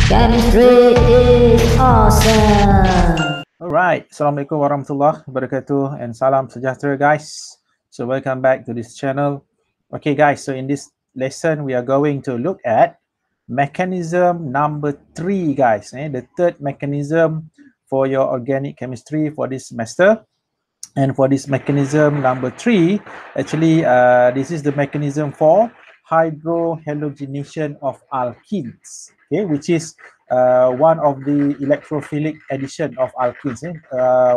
Chemistry is awesome. Alright, Assalamualaikum warahmatullahi wabarakatuh and salam sejahtera guys. So welcome back to this channel. Okay guys, so in this lesson we are going to look at mechanism number 3 guys, the third mechanism for your organic chemistry for this semester. And for this mechanism number 3, actually this is the mechanism for hydrohalogenation of alkenes, okay, which is one of the electrophilic addition of alkenes,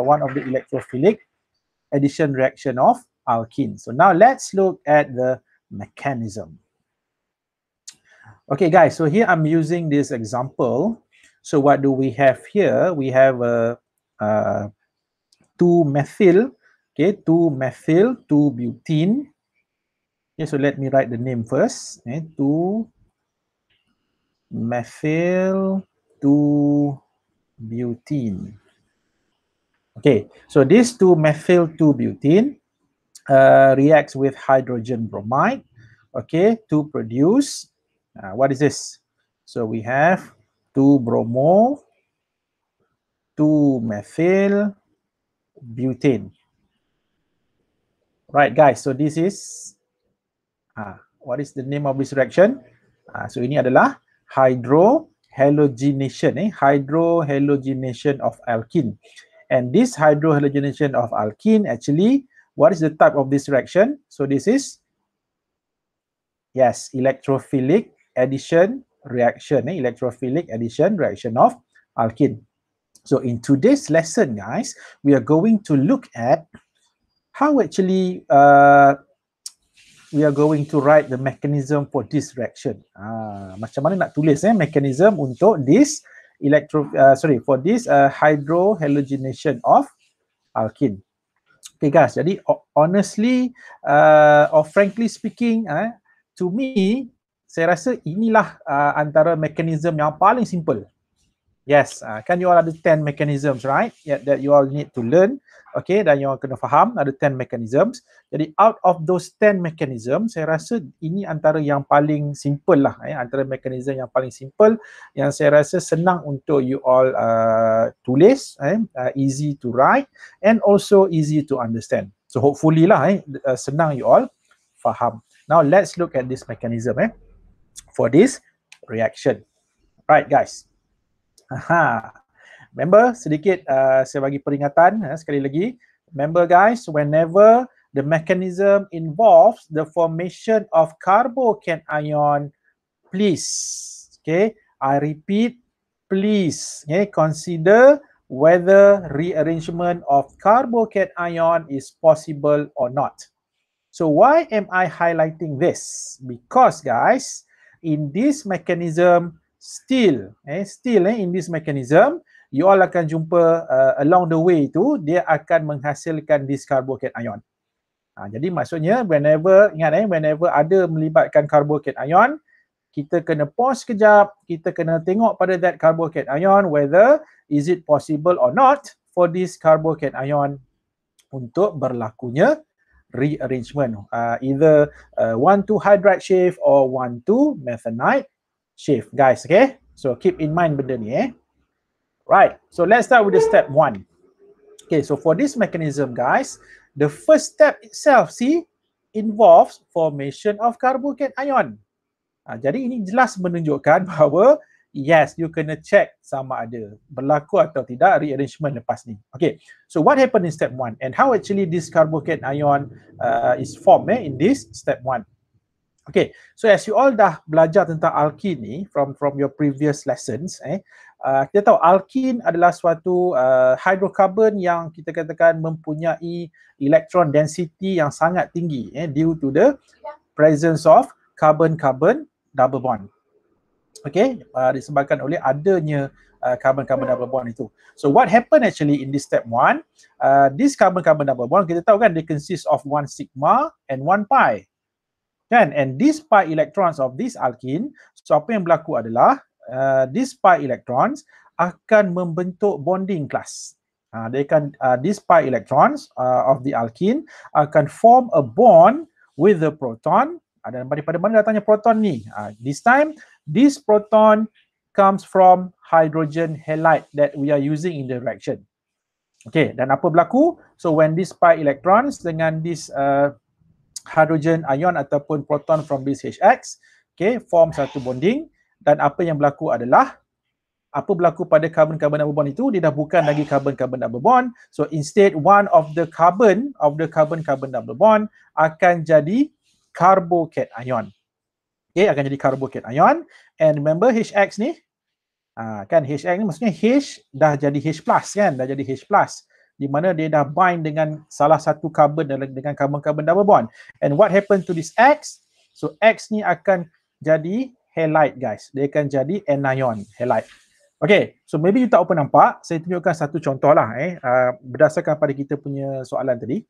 one of the electrophilic addition reaction of alkenes. So now let's look at the mechanism. Okay guys, so here I'm using this example. So what do we have here? We have a 2-methyl, okay, 2-methyl 2-butene. Okay, so let me write the name first. 2-methyl 2-butene. Okay, so this 2-methyl 2-butene reacts with hydrogen bromide, okay, to produce what is this? So we have 2-bromo 2-methyl butane. Right guys, so this is what is the name of this reaction? So ini adalah hydrohalogenation, hydrohalogenation of alkene. And this hydrohalogenation of alkene, actually, what is the type of this reaction? So this is, yes, electrophilic addition reaction, electrophilic addition reaction of alkene. So in today's lesson, guys, we are going to look at how actually we are going to write the mechanism for this reaction. Macam mana nak tulis mechanism untuk this for this hydrohalogenation of alkene. Okay guys, jadi honestly or frankly speaking, to me, saya rasa inilah antara mechanism yang paling simple. Yes, kan you all ada 10 mechanisms, right? That you all need to learn. Okay, dan you all kena faham ada 10 mechanisms. Jadi out of those 10 mechanisms, saya rasa ini antara yang paling simple lah, antara mechanism yang paling simple yang saya rasa senang untuk you all tulis, easy to write and also easy to understand. So hopefully lah, senang you all faham. Now let's look at this mechanism for this reaction. Right guys. Remember, sedikit saya bagi peringatan sekali lagi. Remember guys, whenever the mechanism involves the formation of carbocation, please, okay, I repeat, please, consider whether rearrangement of carbocation is possible or not. So why am I highlighting this? Because guys, in this mechanism, still in this mechanism, you all akan jumpa along the way tu, dia akan menghasilkan this carbocation. Jadi maksudnya whenever ada melibatkan carbocation, kita kena pause kejap, kita kena tengok pada that carbocation whether is it possible or not for this carbocation untuk berlakunya rearrangement, either 1,2-hydride shift or 1,2-methanide shift, guys, okay? So keep in mind benda ni, Right, so let's start with the step 1. Okay, so for this mechanism, guys, the first step itself, see, involves formation of carbocation. Jadi ini jelas menunjukkan bahawa yes, you kena check sama ada berlaku atau tidak rearrangement lepas ni. Okay, so what happened in step 1 and how actually this carbocation is formed in this step 1. Okay, so as you all dah belajar tentang alkene ni from your previous lessons, kita tahu alkene adalah suatu hydrocarbon yang kita katakan mempunyai electron density yang sangat tinggi due to the presence of carbon-carbon double bond. Okay, disebabkan oleh adanya carbon-carbon double bond itu. So what happened actually in this step 1, this carbon-carbon double bond, kita tahu kan they consist of 1 sigma and 1 pi. Kan? And these pi electrons of this alkene, so apa yang berlaku adalah these pi electrons akan membentuk bonding class. These pi electrons of the alkene akan form a bond with the proton. Dan daripada mana datangnya proton ni? This time, this proton comes from hydrogen halide that we are using in the reaction. Okay, dan apa berlaku? So when this pi electrons dengan this hydrogen ion ataupun proton from this HX, okay, form satu bonding, dan apa yang berlaku adalah apa berlaku pada carbon-carbon double bond itu, dia dah bukan lagi carbon-carbon double bond. So instead one of the carbon-carbon double bond akan jadi carbocation ion. Okay, akan jadi carbocation ion. And remember HX ni, kan HX ni maksudnya H dah jadi H plus kan, dah jadi H plus, di mana dia dah bind dengan salah satu carbon dengan carbon-carbon double bond. And what happened to this X? So X ni akan jadi halide guys, dia akan jadi anion halide. Okay, so maybe you tak apa nampak, saya tunjukkan satu contoh lah berdasarkan pada kita punya soalan tadi.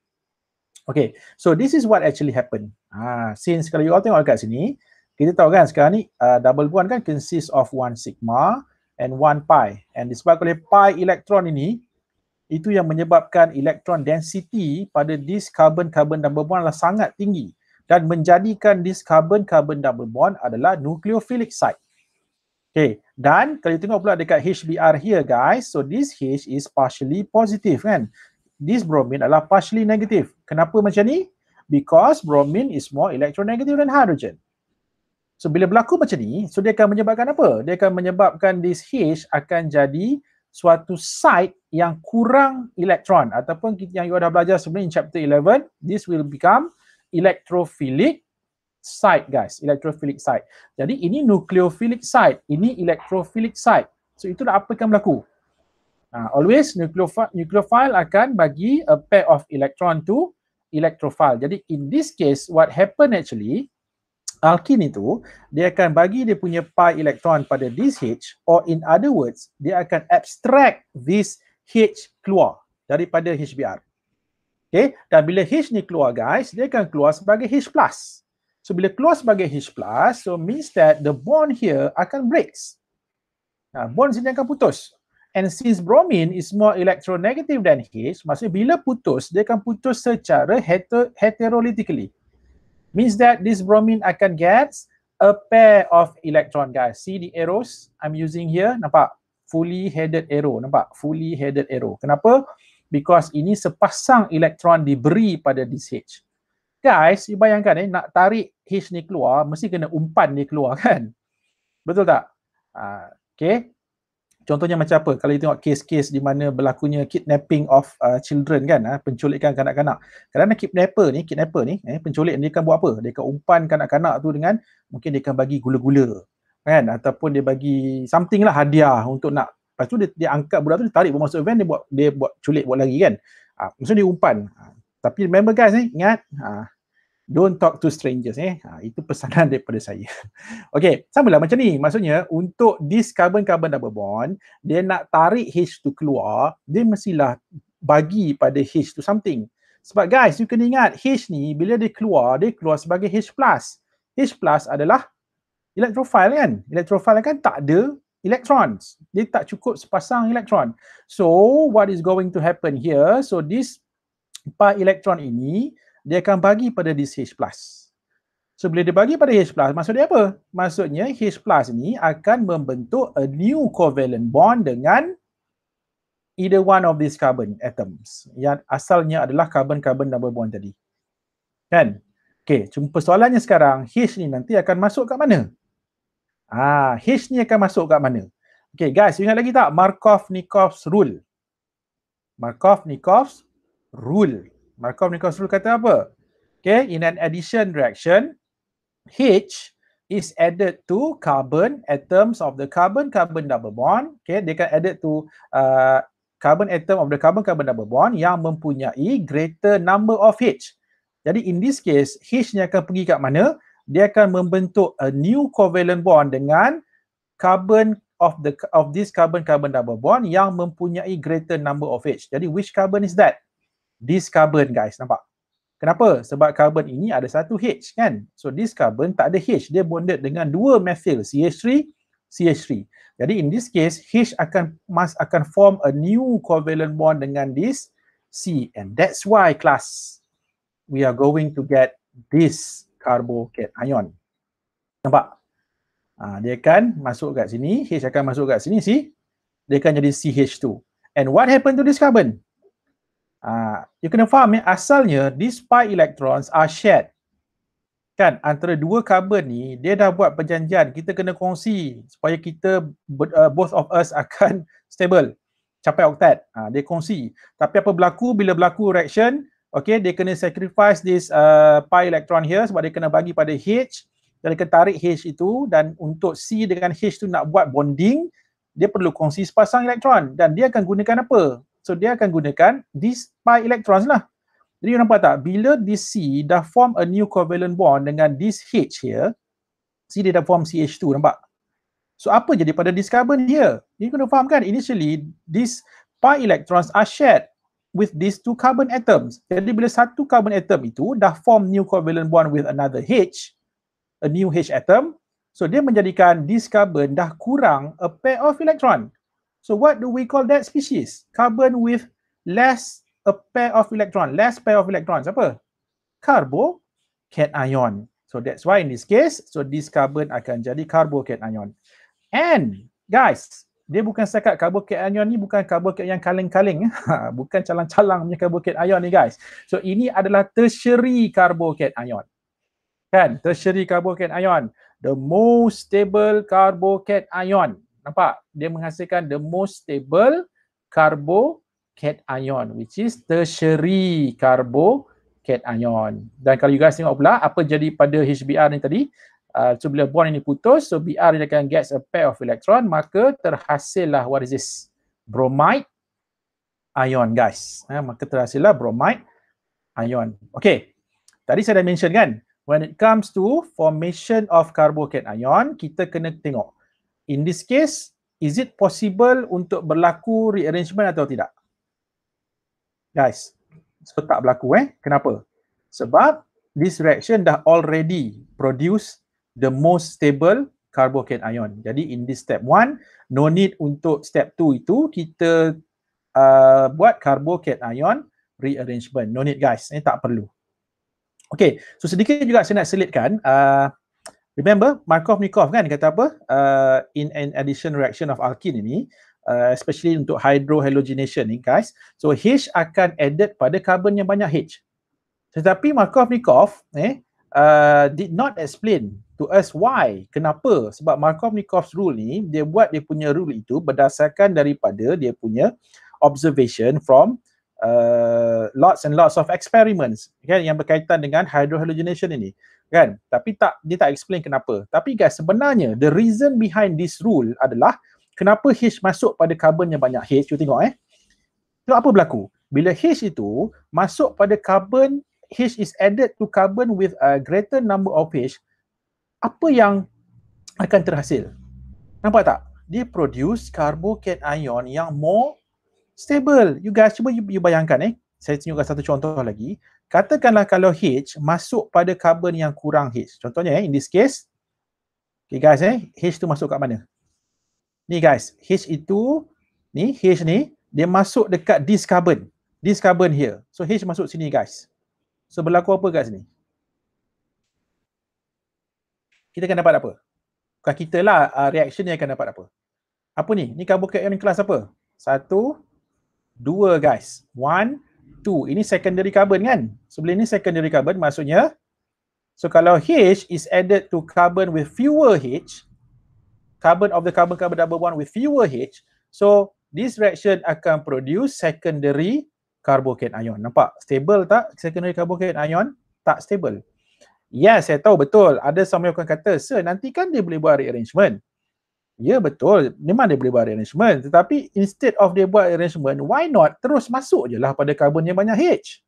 Okay, so this is what actually happened. Since kalau you all tengok kat sini, kita tahu kan sekarang ni double bond kan consists of 1 sigma and 1 pi. And disebabkan oleh pi elektron ini, itu yang menyebabkan electron density pada this carbon-carbon double bond adalah sangat tinggi dan menjadikan this carbon-carbon double bond adalah nucleophilic site. Okay, dan kalau you tengok pula dekat HBr here guys, so this H is partially positive kan. This bromine adalah partially negative. Kenapa macam ni? Because bromine is more electronegative than hydrogen. So bila berlaku macam ni, so dia akan menyebabkan apa? Dia akan menyebabkan this H akan jadi suatu site yang kurang elektron, ataupun yang you dah belajar sebenarnya in chapter 11, this will become electrophilic site guys, electrophilic site. Jadi ini nucleophilic site, ini electrophilic site. So itulah apa yang berlaku. Always nucleophile akan bagi a pair of electron to electrophile. Jadi in this case what happen actually, alkene itu dia akan bagi dia punya pi electron pada this H, or in other words dia akan abstract this H keluar daripada HBr. Okay, dan bila H ni keluar guys, dia akan keluar sebagai H plus. So bila keluar sebagai H plus, so means that the bond here akan breaks. Bond sini akan putus. And since bromine is more electronegative than H, maksudnya bila putus, dia akan putus secara heterolytically. Means that this bromine akan get a pair of electron guys. See the arrows I'm using here? Nampak? Fully headed arrow. Nampak? Fully headed arrow. Kenapa? Because ini sepasang elektron diberi pada this H. Guys, you bayangkan nak tarik H ni keluar, mesti kena umpan dia keluar kan? Betul tak? Okay. Contohnya macam apa? Kalau you tengok kes-kes di mana berlakunya kidnapping of children kan, penculikan kanak-kanak. Kadang-kadang kidnapper ni, penculik dia akan buat apa? Dia akan umpan kanak-kanak tu dengan, mungkin dia akan bagi gula-gula kan, ataupun dia bagi something lah, hadiah untuk nak, lepas tu dia angkat budak tu, dia tarik masuk van, dia buat culik, buat lari kan. Maksudnya dia umpan. Tapi remember guys, ingat, don't talk to strangers. Itu pesanan daripada saya. Okay, samalah macam ni. Maksudnya untuk this carbon-carbon double bond, dia nak tarik H tu keluar, dia mestilah bagi pada H tu something. Sebab guys, you kena ingat, H ni bila dia keluar sebagai H plus. H plus adalah electrophile kan. Electrophile kan tak ada electrons. Dia tak cukup sepasang elektron. So, what is going to happen here? So, this pi elektron ini dia akan bagi pada this H plus. So bila dia bagi pada H plus, maksud dia apa? Maksudnya H plus ini akan membentuk a new covalent bond dengan either one of these carbon atoms yang asalnya adalah carbon-carbon double bond tadi. Kan? Okay, cuma persoalannya sekarang, H ni nanti akan masuk kat mana? H ni akan masuk kat mana? Okay guys, ingat lagi tak Markov-Nikov's rule? Markov-Nikov's rule. Markov-Nikov's rule kata apa? Okay, in an addition reaction, H is added to carbon atoms of the carbon-carbon double bond. Okay, they can added to carbon atom of the carbon-carbon double bond yang mempunyai greater number of H. Jadi in this case, H ni akan pergi kat mana? Dia akan membentuk a new covalent bond dengan carbon of this carbon-carbon double bond yang mempunyai greater number of H. Jadi which carbon is that? This carbon guys, nampak? Kenapa? Sebab carbon ini ada satu H kan? So this carbon tak ada H, dia bonded dengan dua methyl CH3, CH3. Jadi in this case, H akan form a new covalent bond dengan this C, and that's why class we are going to get this carbocation ion. Nampak? Dia akan masuk kat sini, H akan masuk kat sini, see? Dia akan jadi CH2. And what happened to this carbon? You kena faham asalnya these pi electrons are shared. Kan, antara dua carbon ni, dia dah buat perjanjian, kita kena kongsi supaya kita, both of us akan stable, capai oktat. Dia kongsi. Tapi apa berlaku bila berlaku reaction, okay, dia kena sacrifice this pi electron here sebab dia kena bagi pada H, dan dia kena tarik H itu, dan untuk C dengan H tu nak buat bonding, dia perlu kongsi sepasang elektron, dan dia akan gunakan apa? So dia akan gunakan these pi electrons lah. Jadi you nampak tak, bila this C dah form a new covalent bond dengan this H here, C dia dah form CH2, nampak? So apa jadi pada this carbon here? You kena faham kan, initially these pi electrons are shared with these two carbon atoms. Jadi bila satu carbon atom itu dah form new covalent bond with another H, a new H atom, so dia menjadikan this carbon dah kurang a pair of electron. So what do we call that species? Carbon with less a pair of electron, less pair of electrons, apa? Carbocation. So that's why in this case, so this carbon akan jadi carbocation. And guys, dia bukan setakat carbocation ni, bukan carbocation yang kaleng-kaleng, bukan calang-calang punya carbocation ni guys. So ini adalah tertiary carbocation. Kan, tertiary carbocation, the most stable carbocation. Nampak? Dia menghasilkan the most stable carbocation, which is tertiary carbocation. Dan kalau you guys tengok pula apa jadi pada HBr ni tadi, so bila bond ini putus, so Br dia akan get a pair of electron, maka terhasillah what is this? Bromide ion guys. Maka terhasillah bromide ion. Okay, tadi saya dah mention kan, when it comes to formation of carbocation, kita kena tengok, in this case, is it possible untuk berlaku rearrangement atau tidak? Guys, so tak berlaku Kenapa? Sebab this reaction dah already produce the most stable carbocation. Jadi in this step 1, no need untuk step 2 itu kita buat carbocation rearrangement. No need guys, tak perlu. Okay, so sedikit juga saya nak selitkan, remember Markov-Nikov kan kata apa? In an addition reaction of alkene ini, especially untuk hydrohalogenation ni guys, so H akan added pada carbon yang banyak H. Tetapi Markov-Nikov did not explain to us why. Kenapa? Sebab Markov-Nikov's rule ni, dia buat dia punya rule itu berdasarkan daripada dia punya observation from lots and lots of experiments kan, yang berkaitan dengan hydrohalogenation ini kan. Tapi dia tak explain kenapa. Tapi guys, sebenarnya the reason behind this rule adalah kenapa H masuk pada carbon yang banyak H. You tengok tengok apa berlaku bila H itu masuk pada carbon, H is added to carbon with a greater number of H. Apa yang akan terhasil? Nampak tak? Dia produce carbocation yang more stable. You guys cuba you bayangkan saya tunjukkan satu contoh lagi. Katakanlah kalau H masuk pada carbon yang kurang H. Contohnya in this case, okay guys H tu masuk kat mana? Ni guys, H itu ni, H ni dia masuk dekat this carbon here. So H masuk sini guys. So berlaku apa kat sini? Kita akan dapat apa? Bukan kita lah, reaction ni akan dapat apa? Apa ni? Ni carbocation kelas apa? 1, 2 guys. 1, 2. Ini secondary carbon kan? So bila ni secondary carbon maksudnya, so kalau H is added to carbon with fewer H, carbon of the carbon-carbon double bond with fewer H, so this reaction akan produce secondary carbocation. Nampak? Stable tak secondary carbocation? Tak stable. Yes, saya tahu betul. Ada some yang akan kata, sir, nanti kan dia boleh buat rearrangement. Ya betul, memang dia boleh buat arrangement, tetapi instead of dia buat arrangement, why not terus masuk je lah pada carbon yang banyak H?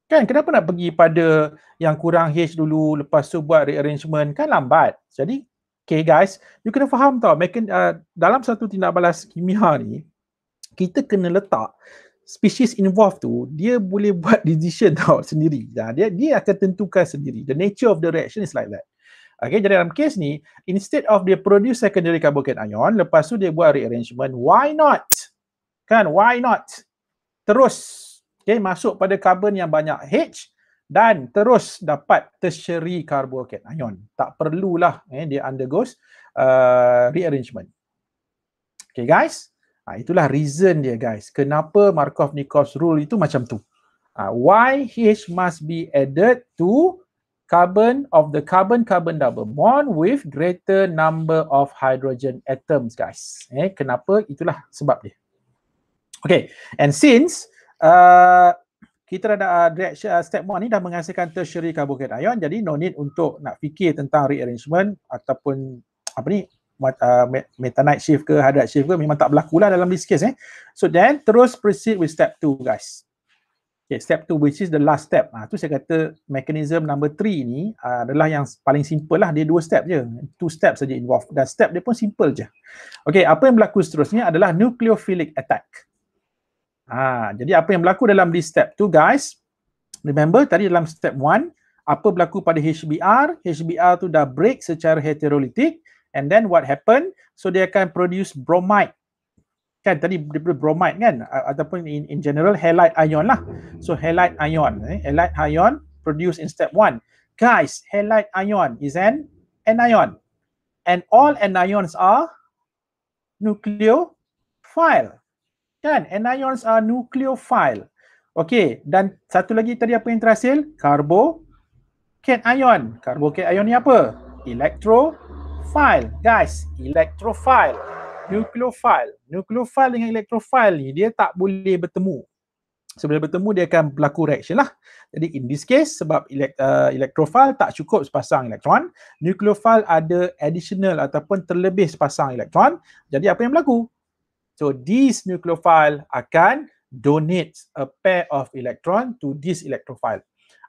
Kan, kenapa nak pergi pada yang kurang H dulu, lepas tu buat rearrangement? Kan lambat. Jadi, okay guys, you kena faham tau, dalam satu tindak balas kimia ni, kita kena letak species involved tu, dia boleh buat decision tau sendiri. Dia akan tentukan sendiri. The nature of the reaction is like that. Okay, jadi dalam case ni, instead of dia produce secondary carbocation, lepas tu dia buat rearrangement, why not? Kan, why not? Terus, okay, masuk pada carbon yang banyak H, dan terus dapat tertiary carbocation. Tak perlulah dia undergoes rearrangement. Okay guys, itulah reason dia guys. Kenapa Markov-Nikolsky rule itu macam tu. Why H must be added to carbon of the carbon-carbon double bond with greater number of hydrogen atoms guys. Kenapa? Itulah sebab dia. Okay, and since kita dah reaction step 1 ni dah menghasilkan tertiary carbocation, jadi no need untuk nak fikir tentang rearrangement ataupun apa ni methanide shift ke hydride shift ke, memang tak berlaku lah dalam this case. So then terus proceed with step 2 guys. Okay, step 2 which is the last step. Tu saya kata mechanism number 3 ni adalah yang paling simple lah, dia 2 step je. 2 step saja involved dan step dia pun simple je. Okay, apa yang berlaku seterusnya adalah nucleophilic attack. Jadi apa yang berlaku dalam this step 2 guys, remember tadi dalam step 1 apa berlaku pada HBr? HBr tu dah break secara heterolytic, and then what happen? So dia akan produce bromide. Kan tadi bromide kan, ataupun in general halide ion lah. So halide ion, halide ion produced in step 1. Guys, halide ion is an anion, and all anions are nucleophile. Kan, anions are nucleophile. Okay, dan satu lagi tadi apa yang terhasil? Carbocation. Carbocation ni apa? Electrophile. Guys, electrophile. Nucleophile. Nucleophile dengan electrophile ni dia tak boleh bertemu. Sebelum bertemu dia akan berlaku reaction lah. Jadi in this case sebab electrophile tak cukup sepasang elektron, nucleophile ada additional ataupun terlebih sepasang elektron. Jadi apa yang berlaku? So this nucleophile akan donate a pair of electron to this electrophile.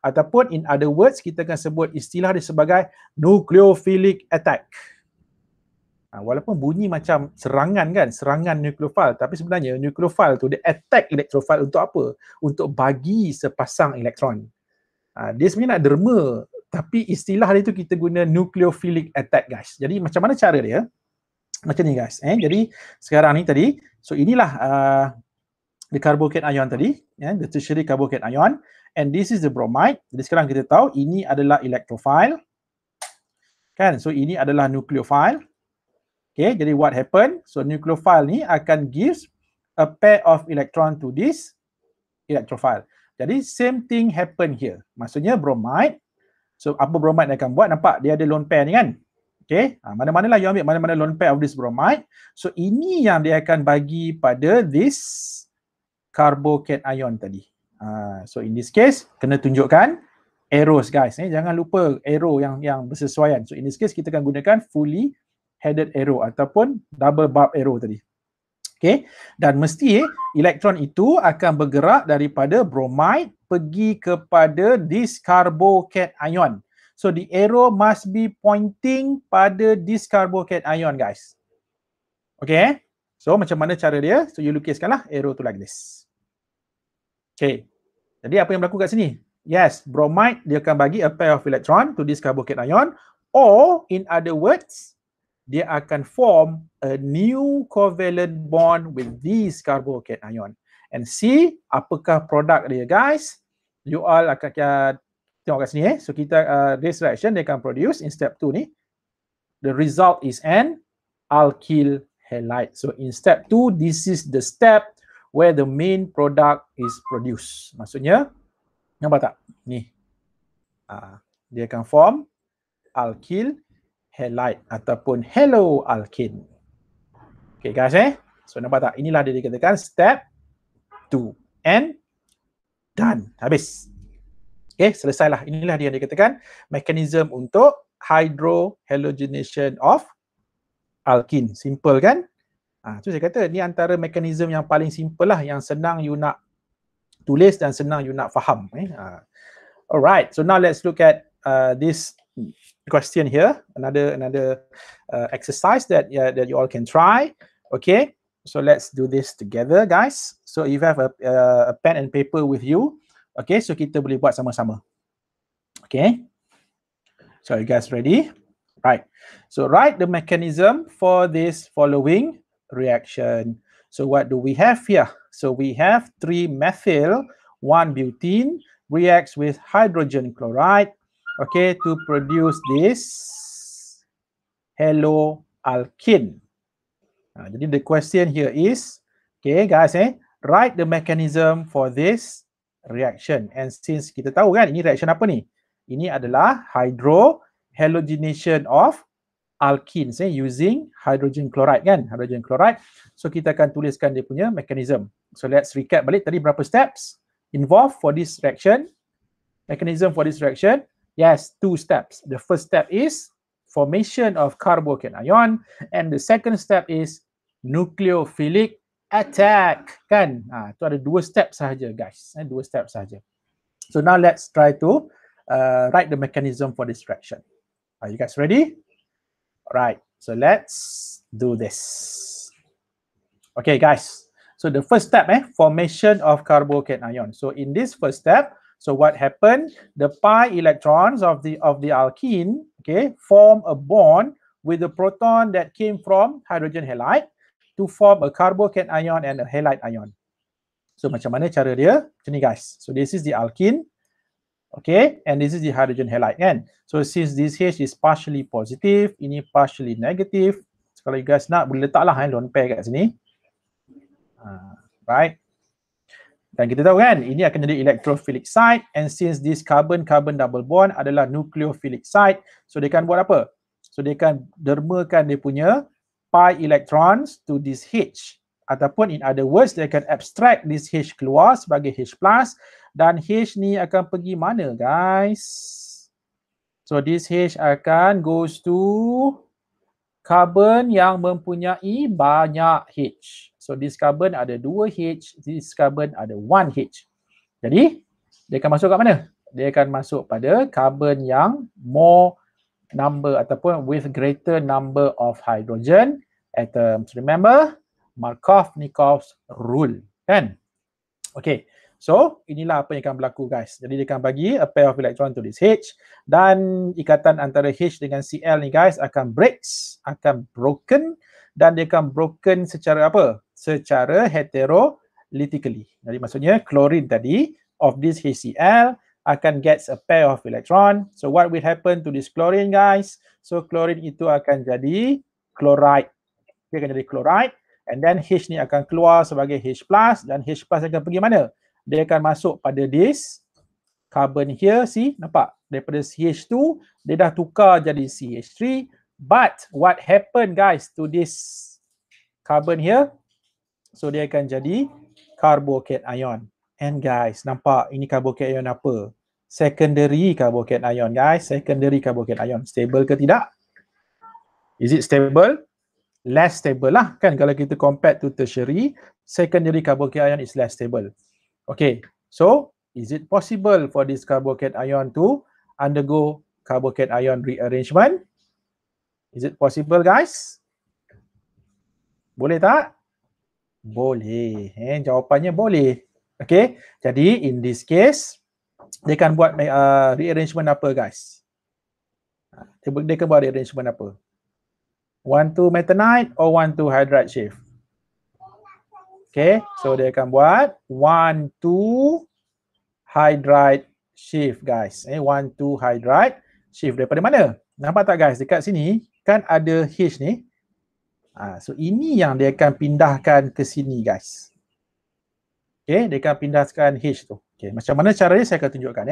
Ataupun in other words kita akan sebut istilah dia sebagai nucleophilic attack. Walaupun bunyi macam serangan kan, serangan nucleophile, tapi sebenarnya nucleophile tu dia attack electrophile untuk apa? Untuk bagi sepasang elektron. Dia sebenarnya nak derma, tapi istilah dia tu kita guna nucleophilic attack guys. Jadi macam mana cara dia? Macam ni guys. Jadi sekarang ni tadi, so inilah the carbocation ion tadi, the tertiary carbocation ion, and this is the bromide. Jadi sekarang kita tahu ini adalah electrophile. Kan? So ini adalah nucleophile. Okay, jadi what happen? So nucleophile ni akan gives a pair of electron to this electrophile. Jadi same thing happen here. Maksudnya bromide. So apa bromide akan buat? Nampak dia ada lone pair ni kan? Okay, mana-mana lah you ambil mana-mana lone pair of this bromide. So ini yang dia akan bagi pada this carbocation ion tadi. So in this case kena tunjukkan arrows guys. Jangan lupa arrow yang bersesuaian. So in this case kita akan gunakan fully headed arrow ataupun double barb arrow tadi. Okay, dan mesti elektron itu akan bergerak daripada bromide pergi kepada this carbocation ion. So the arrow must be pointing pada this carbocation ion guys. Okay, so macam mana cara dia? So you lukiskanlah arrow tu like this. Okay, jadi apa yang berlaku kat sini? Yes, bromide dia akan bagi a pair of electron to this carbocation ion, or in other words dia akan form a new covalent bond with this carbocation ion. And see apakah produk dia guys? You all akan tengok kat sini So kita this reaction dia akan produce in step 2 ni. The result is an alkyl halide. So in step 2 this is the step where the main product is produced. Maksudnya nampak tak? Ni. Dia akan form alkyl halide ataupun haloalkane. Okay guys So nampak tak? Inilah dia dikatakan step 2 and done. Habis. Okay, selesailah. Inilah dia dikatakan mekanisme untuk hydrohalogenation of alkene. Simple kan? Tu saya kata ni antara mekanisme yang paling simple lah, yang senang you nak tulis dan senang you nak faham. Alright, so now let's look at this question here. Another exercise that you all can try. Okay, so let's do this together guys. So if you have a pen and paper with you, okay, so kita boleh buat sama-sama. Okay, so you guys ready? Right, so write the mechanism for this following reaction. So what do we have here? So we have 3-methyl, 1-butene, reacts with hydrogen chloride, okay, to produce this haloalkene. Jadi the question here is, okay guys, write the mechanism for this reaction. And since kita tahu kan ini reaction apa ni? Ini adalah halogenation of alkenes using hydrogen chloride kan, hydrogen chloride. So kita akan tuliskan dia punya mechanism. So let's recap balik tadi berapa steps involved for this reaction. Mechanism for this reaction, yes, 2 steps. The first step is formation of carbocation and the second step is nucleophilic attack kan. Itu ada 2 step sahaja guys, 2 step sahaja. So now let's try to write the mechanism for this reaction. Are you guys ready? Alright, so let's do this. Okay guys, so the first step, formation of carbocation. So in this first step, so what happened? The pi electrons of the alkene, okay, form a bond with the proton that came from hydrogen halide to form a carbocation and a halide ion. So macam mana cara dia? Macam ni guys. So this is the alkene, okay, and this is the hydrogen halide kan. So since this H is partially positive, ini partially negative. So, kalau you guys nak boleh letaklah lone pair kat sini. Right. Dan kita tahu kan, ini akan jadi electrophilic site, and since this carbon-carbon double bond adalah nucleophilic site, so dia akan buat apa? So dia akan dermakan dia punya pi electrons to this H, ataupun in other words, dia akan abstract this H keluar sebagai H+, dan H ni akan pergi mana guys? So this H akan goes to carbon yang mempunyai banyak H. So this carbon ada 2 H, this carbon ada 1 H. Jadi dia akan masuk kat mana? Dia akan masuk pada carbon yang more number ataupun with greater number of hydrogen atoms. Remember Markov-Nikov's rule kan? Okay, so inilah apa yang akan berlaku guys. Jadi dia akan bagi a pair of electron to this H, dan ikatan antara H dengan Cl ni guys akan broken, dan dia akan broken secara apa? Secara heterolytically. Jadi maksudnya chlorine tadi of this HCl akan gets a pair of electron. So what will happen to this chlorine guys? So chlorine itu akan jadi chloride. Dia akan jadi chloride, and then H ni akan keluar sebagai H+, dan H+ akan pergi mana? Dia akan masuk pada this carbon here, see? Nampak? Daripada CH2, dia dah tukar jadi CH3. But what happened guys to this carbon here? So dia akan jadi carbocation. And guys, nampak ini carbocation apa? Secondary carbocation guys. Secondary carbocation. Stable ke tidak? Is it stable? Less stable lah kan. Kalau kita compare to tertiary, secondary carbocation is less stable. Okay, so is it possible for this carbocation to undergo carbocation rearrangement? Is it possible guys? Boleh tak? Boleh. Jawapannya boleh. Okay, jadi in this case, dia akan buat rearrangement apa guys? Dia akan buat rearrangement apa? 1,2 methanide or 1,2 hydride shift? Okay, so dia akan buat 1,2 hydride shift guys. 1,2 hydride shift daripada mana? Nampak tak guys? Dekat sini kan ada H ni. So ini yang dia akan pindahkan ke sini guys. Okay, dia akan pindahkan H tu. Okay, macam mana caranya saya akan tunjukkan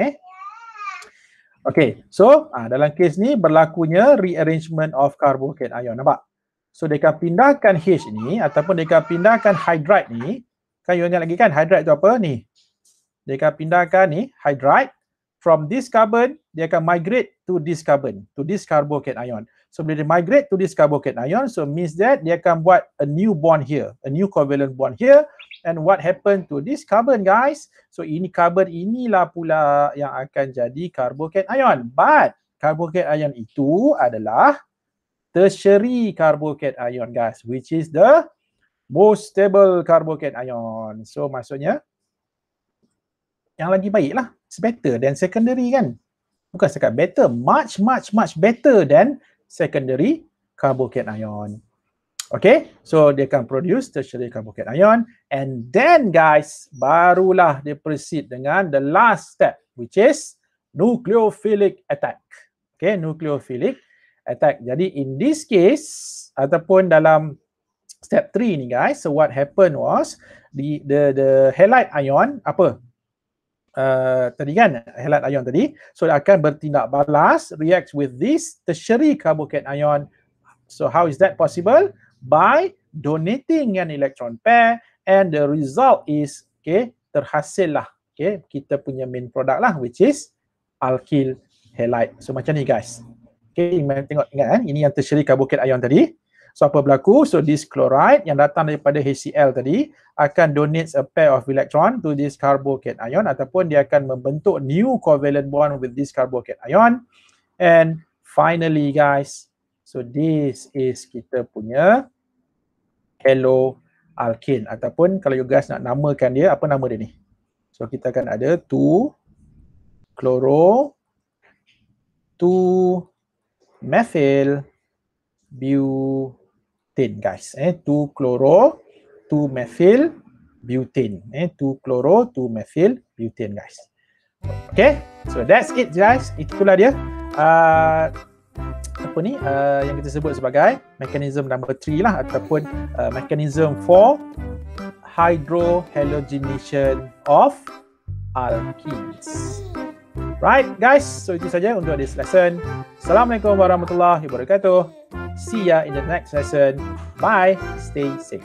Okay, so dalam kes ni berlakunya rearrangement of carbocation ion. Nampak? So dia akan pindahkan H ni ataupun dia akan pindahkan hydride ni. Kan you ingat lagi kan hydride tu apa ni? Dia akan pindahkan ni hydride from this carbon, dia akan migrate to this carbon, to this carbocation ion. So bila dia migrate to this carbocation ion, so means that dia akan buat a new bond here, a new covalent bond here. And what happened to this carbon guys? So ini carbon inilah pula yang akan jadi carbocation ion. But carbocation ion itu adalah tertiary carbocation ion guys, which is the most stable carbocation ion. So maksudnya yang lagi baik lah. It's better than secondary kan. Bukan sekat better, much better than secondary carbocation ion. Okay, so dia akan produce tertiary carbocation and then guys, barulah dia proceed dengan the last step which is nucleophilic attack. Okay, nucleophilic attack. Jadi in this case ataupun dalam step 3 ni guys, so what happened was the halide ion apa? Tadi kan halide ion tadi, so dia akan bertindak balas, reacts with this tertiary carbocation ion. So how is that possible? By donating an electron pair, and the result is terhasil lah kita punya main product lah, which is alkyl halide. So macam ni guys. Tengok ingat kan, ini yang tertiary carbocation ion tadi. So apa berlaku? So this chloride yang datang daripada HCl tadi akan donate a pair of electron to this carbocation ion, ataupun dia akan membentuk new covalent bond with this carbocation ion. And finally guys, so this is kita punya haloalkane, ataupun kalau you guys nak namakan dia, apa nama dia ni? So kita akan ada 2-chloro-2-methyl-butane guys. 2-chloro-2-methyl-butane. 2-chloro-2-methyl-butane guys. Okay, so that's it guys. Itulah dia apa ni yang kita sebut sebagai mechanism number 3 lah, ataupun mechanism for hydrohalogenation of alkenes. Right guys, so itu saja untuk this lesson. Assalamualaikum warahmatullahi wabarakatuh. See ya in the next lesson. Bye. Stay safe.